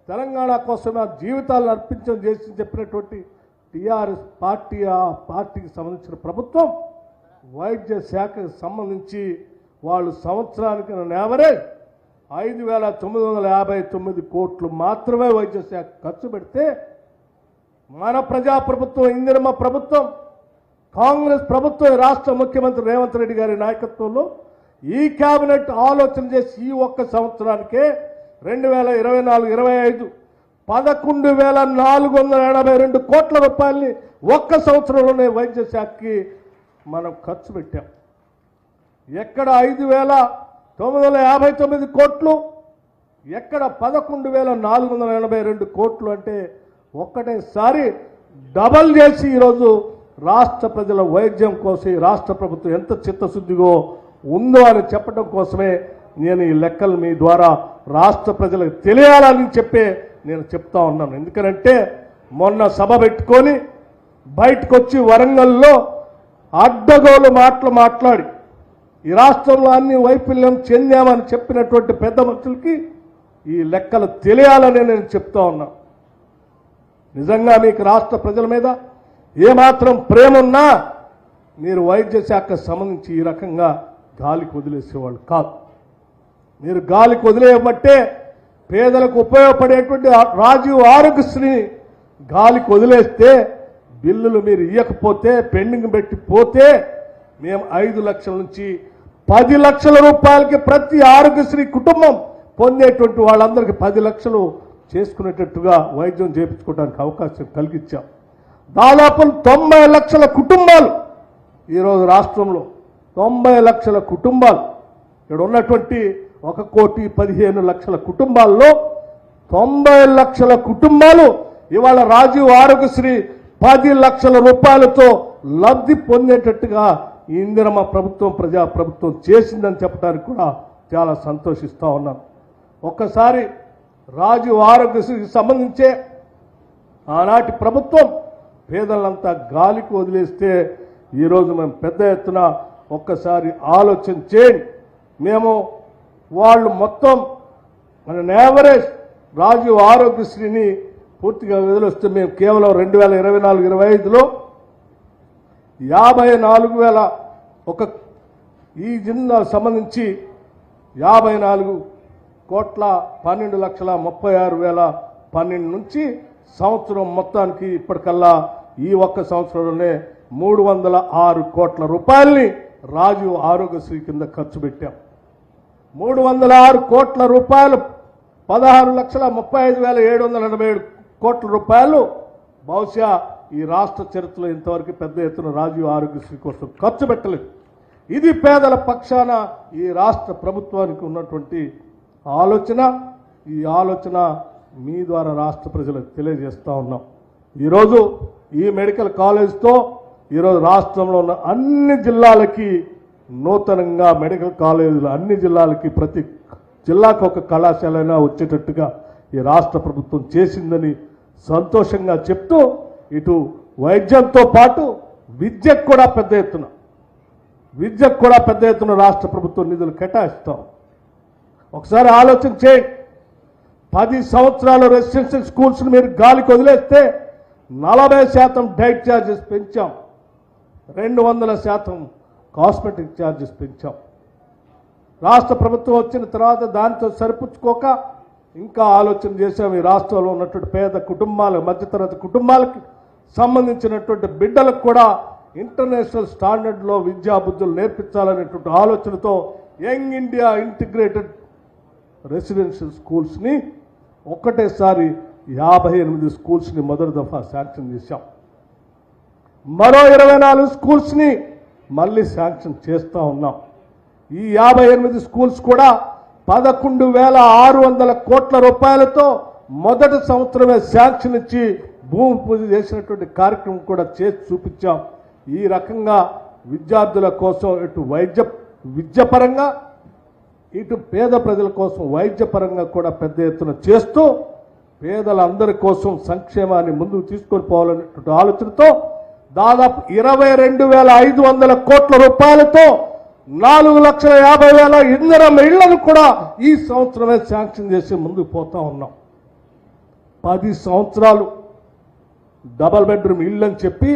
తెలంగాణ కోసం ఆ జీవితాలను అర్పించడం చేసి చెప్పినటువంటి టీఆర్ఎస్ పార్టీ, ఆ పార్టీకి సంబంధించిన ప్రభుత్వం వైద్య శాఖకు సంబంధించి వాళ్ళు సంవత్సరానికి యావరేజ్ 5,959 కోట్లు మాత్రమే వైద్య శాఖ ఖర్చు పెడితే మన ప్రజాప్రభుత్వం, ఇందిరమ్మ ప్రభుత్వం, కాంగ్రెస్ ప్రభుత్వం, రాష్ట్ర ముఖ్యమంత్రి రేవంత్ రెడ్డి గారి నాయకత్వంలో ఈ కేబినెట్ ఆలోచన చేసి ఈ ఒక్క సంవత్సరానికే 2024-25 11,482 కోట్ల రూపాయలని ఒక్క సంవత్సరంలోనే వైద్య శాఖకి మనం ఖర్చు పెట్టాం. ఎక్కడ 5,959 కోట్లు, ఎక్కడ 11,482 కోట్లు అంటే ఒక్కటేసారి డబల్ చేసి ఈరోజు రాష్ట్ర ప్రజల వైద్యం కోసం రాష్ట్ర ప్రభుత్వం ఎంత చిత్తశుద్ధిగా ఉందో అని చెప్పడం కోసమే నేను ఈ లెక్కలు మీ ద్వారా రాష్ట్ర ప్రజలకు తెలియాలని చెప్పే నేను చెప్తా ఉన్నాను. ఎందుకంటే మొన్న సభ పెట్టుకొని బయటకు వచ్చి వరంగల్లో అడ్డగోలు మాట్లాడి ఈ రాష్ట్రంలో అన్ని వైఫల్యం చెందామని చెప్పినటువంటి పెద్ద మనుషులకి ఈ లెక్కలు తెలియాలని నేను చెప్తా ఉన్నాను. నిజంగా మీకు రాష్ట్ర ప్రజల మీద ఏమాత్రం ప్రేమ ఉన్నా మీరు వైద్య శాఖకు సంబంధించి ఈ రకంగా గాలికి వదిలేసేవాళ్ళు కాదు. మీరు గాలికి వదిలేయబట్టే పేదలకు ఉపయోగపడేటువంటి రాజీవ్ ఆరోగ్యశ్రీ గాలికి వదిలేస్తే బిల్లులు మీరు ఇవ్వకపోతే పెండింగ్ పెట్టి పోతే మేము 5 లక్షల నుంచి 10 లక్షల రూపాయలకి ప్రతి ఆరోగ్యశ్రీ కుటుంబం పొందేటువంటి వాళ్ళందరికీ 10 లక్షలు చేసుకునేటట్టుగా వైద్యం చేయించుకోవడానికి అవకాశం కలిగించాం. దాదాపు 90 లక్షల కుటుంబాలు ఈరోజు రాష్ట్రంలో 90 లక్షల కుటుంబాలు ఇక్కడ ఉన్నటువంటి 1,15,00,000 కుటుంబాల్లో 90 లక్షల కుటుంబాలు ఇవాళ రాజీవ్ ఆరోగ్యశ్రీ 10 లక్షల రూపాయలతో లబ్ధి పొందేటట్టుగా ఈ ఇందిరమ్మ ప్రభుత్వం, ప్రజాప్రభుత్వం చేసిందని చెప్పడానికి కూడా చాలా సంతోషిస్తూ ఉన్నాం. ఒక్కసారి రాజీవ్ ఆరోగ్యశ్రీకి సంబంధించే ఆనాటి ప్రభుత్వం పేదలంతా గాలికి వదిలేస్తే ఈరోజు మేము పెద్ద ఎత్తున ఒక్కసారి ఆలోచన చేయండి. మేము వాళ్ళు మొత్తం మన యావరేజ్ రాజీవ్ ఆరోగ్యశ్రీని పూర్తిగా వదిలేస్తే మేము కేవలం 2024-25లో 54,000 ఈ జిల్లాకు సంబంధించి 54,12,36,12 నుంచి సంవత్సరం మొత్తానికి ఇప్పటికల్లా ఈ ఒక్క సంవత్సరంలోనే 306 కోట్ల రూపాయల్ని రాజీవ్ ఆరోగ్యశ్రీ కింద ఖర్చు పెట్టాం. 306 కోట్ల రూపాయలు 16,35,787 కోట్ల రూపాయలు బహుశా ఈ రాష్ట్ర చరిత్రలో ఇంతవరకు పెద్ద ఎత్తున రాజీవ్ ఆరోగ్యశ్రీ కోసం ఖర్చు పెట్టలేదు. ఇది పేదల పక్షాన ఈ రాష్ట్ర ప్రభుత్వానికి ఉన్నటువంటి ఆలోచన. ఈ ఆలోచన మీ ద్వారా రాష్ట్ర ప్రజలకు తెలియజేస్తూ ఉన్నాం. ఈరోజు ఈ మెడికల్ కాలేజ్తో ఈరోజు రాష్ట్రంలో ఉన్న అన్ని జిల్లాలకి నూతనంగా మెడికల్ కాలేజీలు అన్ని జిల్లాలకి ప్రతి జిల్లాకు ఒక కళాశాలైనా వచ్చేటట్టుగా ఈ రాష్ట్ర ప్రభుత్వం చేసిందని సంతోషంగా చెప్తూ ఇటు వైద్యంతో పాటు విద్యకు కూడా పెద్ద ఎత్తున రాష్ట్ర ప్రభుత్వం నిధులు కేటాయిస్తాం. ఒకసారి ఆలోచన చేయండి. 10 సంవత్సరాల రెసిడెన్షియల్ స్కూల్స్ని మీరు గాలికి వదిలేస్తే 40% డైట్ ఛార్జెస్ పెంచాం, 200% కాస్మెటిక్ ఛార్జెస్ పెంచాం. రాష్ట్ర ప్రభుత్వం వచ్చిన తర్వాత దాంతో సరిపుచ్చుకోక ఇంకా ఆలోచన చేశాం. ఈ రాష్ట్రంలో ఉన్నటువంటి పేద కుటుంబాలు, మధ్యతరగతి కుటుంబాలకి సంబంధించినటువంటి బిడ్డలకు కూడా ఇంటర్నేషనల్ స్టాండర్డ్లో విద్యాబుద్ధులు నేర్పించాలనేటువంటి ఆలోచనతో యంగ్ ఇండియా ఇంటిగ్రేటెడ్ రెసిడెన్షియల్ స్కూల్స్ని ఒక్కటేసారి 58 స్కూల్స్ని మొదటి దఫా శాంక్షన్ చేశాం. మరో 24 స్కూల్స్ని మళ్ళీ శాంక్షన్ చేస్తూ ఉన్నాం. ఈ 58 స్కూల్స్ కూడా 11,600 కోట్ల రూపాయలతో మొదటి సంవత్సరమే శాంక్షన్ ఇచ్చి భూమి పూజ చేసినటువంటి కార్యక్రమం కూడా చేసి చూపించాం. ఈ రకంగా విద్యార్థుల కోసం ఇటు విద్యపరంగా ఇటు పేద ప్రజల కోసం వైద్యపరంగా కూడా పెద్ద ఎత్తున చేస్తూ పేదలందరి కోసం సంక్షేమాన్ని ముందుకు తీసుకొని పోవాలనేటువంటి ఆలోచనతో దాదాపు 22,500 కోట్ల రూపాయలతో 4,50,000 ఇందిరమ్మ ఇళ్లను కూడా ఈ సంవత్సరమే శాంక్షన్ చేసి ముందుకు పోతా ఉన్నాం. 10 సంవత్సరాలు డబల్ బెడ్రూమ్ ఇల్లు అని చెప్పి